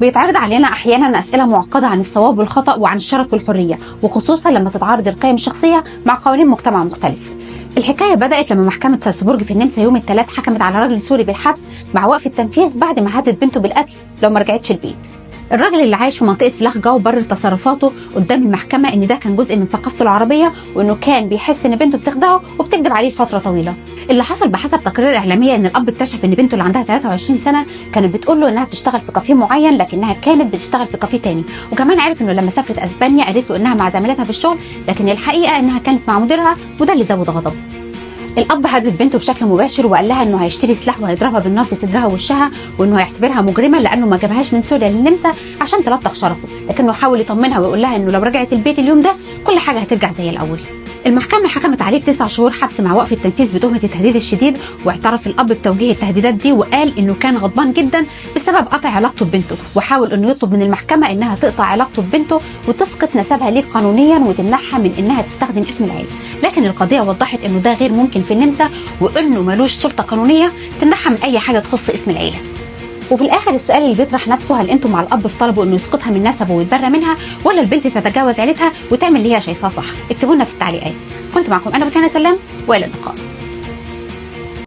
بيتعرض علينا احيانا اسئله معقده عن الصواب والخطا وعن الشرف والحريه، وخصوصا لما تتعارض القيم الشخصيه مع قوانين مجتمع مختلف. الحكايه بدات لما محكمه سالزبورج في النمسا يوم الثلاث حكمت على راجل سوري بالحبس مع وقف التنفيذ بعد ما هدد بنته بالقتل لو ما رجعتش البيت. الراجل اللي عايش في منطقه فلاخجاو برر تصرفاته قدام المحكمه ان ده كان جزء من ثقافته العربيه، وانه كان بيحس ان بنته بتخدعه وبتكذب عليه لفتره طويله. اللي حصل بحسب تقارير اعلاميه ان الاب اكتشف ان بنته اللي عندها 23 سنه كانت بتقول له انها بتشتغل في كافيه معين، لكنها كانت بتشتغل في كافيه تاني. وكمان عرف انه لما سافرت اسبانيا قالت له انها مع زميلتها في الشغل، لكن الحقيقه انها كانت مع مديرها، وده اللي زود غضبه. الاب هدد بنته بشكل مباشر وقال لها انه هيشتري سلاح وهيضربها بالنار في صدرها ووشها، وانه هيعتبرها مجرمه لانه ما جابهاش من سوريا للنمسا عشان تلطخ شرفه، لكنه حاول يطمنها ويقول لها انه لو رجعت البيت اليوم ده كل حاجه هترجع زي الاول. المحكمه حكمت عليه 9 شهور حبس مع وقف التنفيذ بتهمه التهديد الشديد، واعترف الاب بتوجيه التهديدات دي وقال انه كان غضبان جدا بسبب قطع علاقته ببنته، وحاول انه يطلب من المحكمه انها تقطع علاقته ببنته وتسقط نسبها ليه قانونيا وتمنعها من انها تستخدم اسم العيله. لكن القضيه وضحت انه ده غير ممكن في النمسا، وانه ملوش سلطه قانونيه تمنعها من اي حاجه تخص اسم العيله. وفي الاخر السؤال اللي بيطرح نفسه، هل انتم مع الاب في طلبه انه يسقطها من نسبه ويتبرى منها، ولا البنت تتجاوز عيلتها وتعمل اللي هي شايفاه صح؟ اكتبوا لنا في التعليقات. كنت معكم انا بوتانا سلام، والى اللقاء.